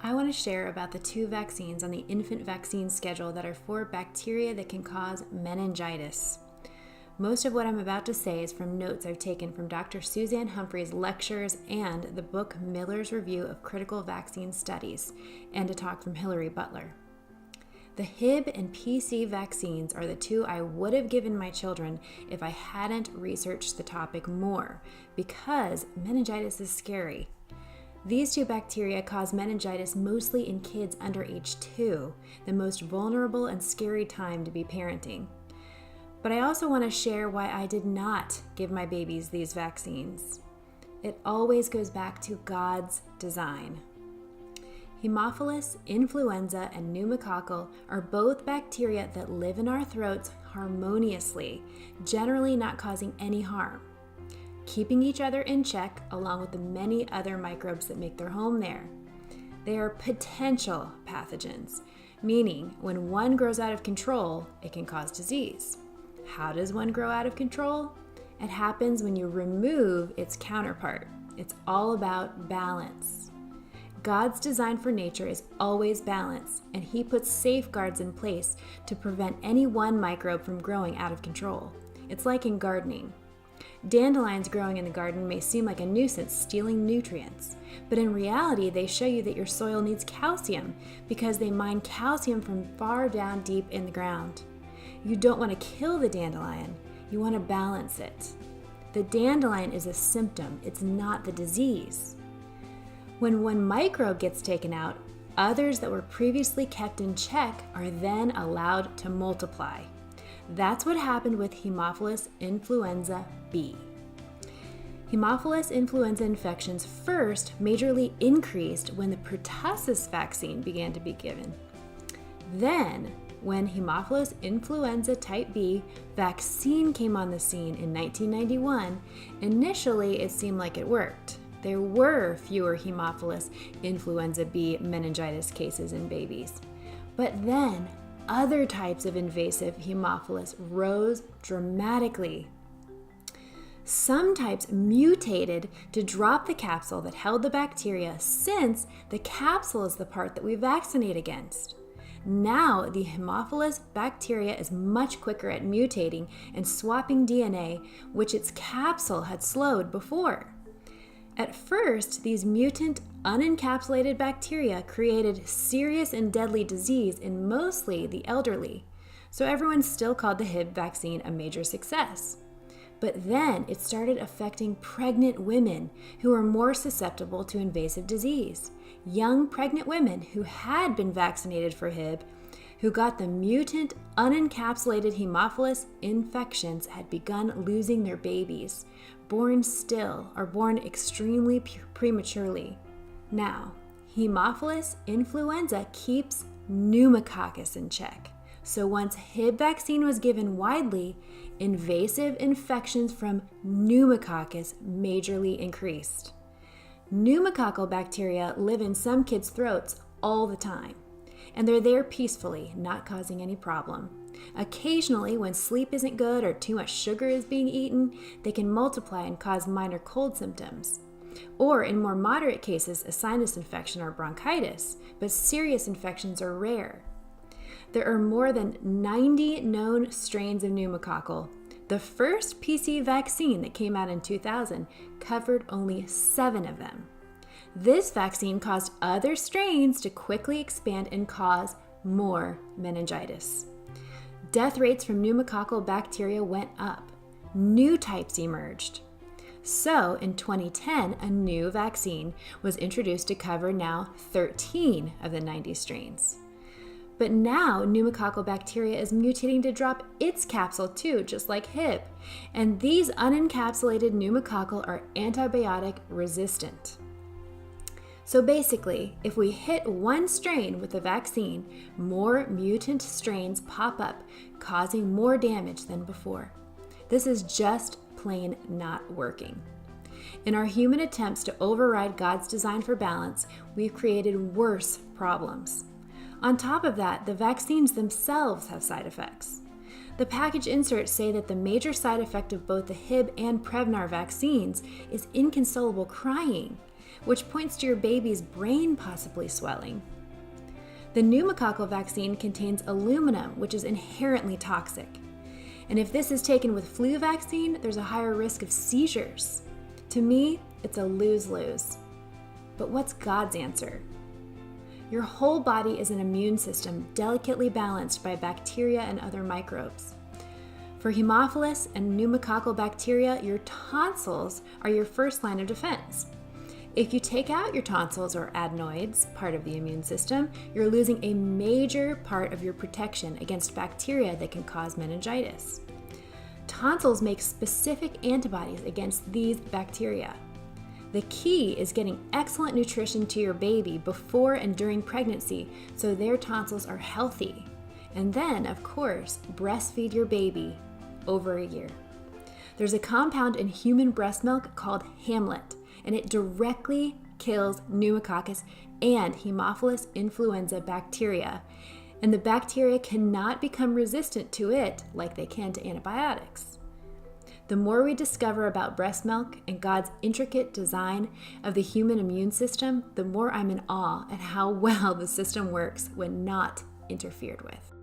I want to share about the 2 vaccines on the infant vaccine schedule that are for bacteria that can cause meningitis. Most of what I'm about to say is from notes I've taken from Dr. Suzanne Humphrey's lectures and the book Miller's Review of Critical Vaccine Studies, and a talk from Hilary Butler. The HIB and PCV vaccines are the 2 I would have given my children if I hadn't researched the topic more, because meningitis is scary. These 2 bacteria cause meningitis mostly in kids under age 2, the most vulnerable and scary time to be parenting. But I also want to share why I did not give my babies these vaccines. It always goes back to God's design. Haemophilus, influenza, and pneumococcal are both bacteria that live in our throats harmoniously, generally not causing any harm, keeping each other in check along with the many other microbes that make their home there. They are potential pathogens, meaning when one grows out of control, it can cause disease. How does one grow out of control? It happens when you remove its counterpart. It's all about balance. God's design for nature is always balance, and He puts safeguards in place to prevent any one microbe from growing out of control. It's like in gardening. Dandelions growing in the garden may seem like a nuisance, stealing nutrients, but in reality, they show you that your soil needs calcium because they mine calcium from far down deep in the ground. You don't want to kill the dandelion, you want to balance it. The dandelion is a symptom, it's not the disease. When one microbe gets taken out, others that were previously kept in check are then allowed to multiply. That's what happened with Haemophilus influenza B. Haemophilus influenza infections first majorly increased when the pertussis vaccine began to be given. Then, when Haemophilus influenza type B vaccine came on the scene in 1991, initially it seemed like it worked. There were fewer Haemophilus influenza B meningitis cases in babies. But then, other types of invasive Haemophilus rose dramatically. Some types mutated to drop the capsule that held the bacteria, since the capsule is the part that we vaccinate against. Now, the Haemophilus bacteria is much quicker at mutating and swapping DNA, which its capsule had slowed before. At first, these mutant, unencapsulated bacteria created serious and deadly disease in mostly the elderly, so everyone still called the HIB vaccine a major success. But then it started affecting pregnant women who were more susceptible to invasive disease. Young pregnant women who had been vaccinated for HIB, who got the mutant, unencapsulated Haemophilus infections, had begun losing their babies, born still or born extremely prematurely. Now, Haemophilus influenza keeps pneumococcus in check. So once HIB vaccine was given widely, invasive infections from pneumococcus majorly increased. Pneumococcal bacteria live in some kids' throats all the time, and they're there peacefully, not causing any problem. Occasionally, when sleep isn't good or too much sugar is being eaten, they can multiply and cause minor cold symptoms. Or in more moderate cases, a sinus infection or bronchitis, but serious infections are rare. There are more than 90 known strains of pneumococcal. The first PC vaccine that came out in 2000 covered only 7 of them. This vaccine caused other strains to quickly expand and cause more meningitis. Death rates from pneumococcal bacteria went up. New types emerged. So in 2010, a new vaccine was introduced to cover now 13 of the 90 strains. But now pneumococcal bacteria is mutating to drop its capsule too, just like HIB. And these unencapsulated pneumococcal are antibiotic resistant. So basically, if we hit one strain with the vaccine, more mutant strains pop up, causing more damage than before. This is just plain not working. In our human attempts to override God's design for balance, we've created worse problems. On top of that, the vaccines themselves have side effects. The package inserts say that the major side effect of both the HIB and Prevnar vaccines is inconsolable crying. which points to your baby's brain possibly swelling. The pneumococcal vaccine contains aluminum, which is inherently toxic. And if this is taken with flu vaccine, there's a higher risk of seizures. To me, it's a lose-lose. But what's God's answer? Your whole body is an immune system delicately balanced by bacteria and other microbes. For Haemophilus and pneumococcal bacteria, your tonsils are your first line of defense. If you take out your tonsils or adenoids, part of the immune system, you're losing a major part of your protection against bacteria that can cause meningitis. Tonsils make specific antibodies against these bacteria. The key is getting excellent nutrition to your baby before and during pregnancy so their tonsils are healthy. And then, of course, breastfeed your baby over a year. There's a compound in human breast milk called Hamlet, and it directly kills pneumococcus and Haemophilus influenza bacteria, and the bacteria cannot become resistant to it like they can to antibiotics. The more we discover about breast milk and God's intricate design of the human immune system, the more I'm in awe at how well the system works when not interfered with.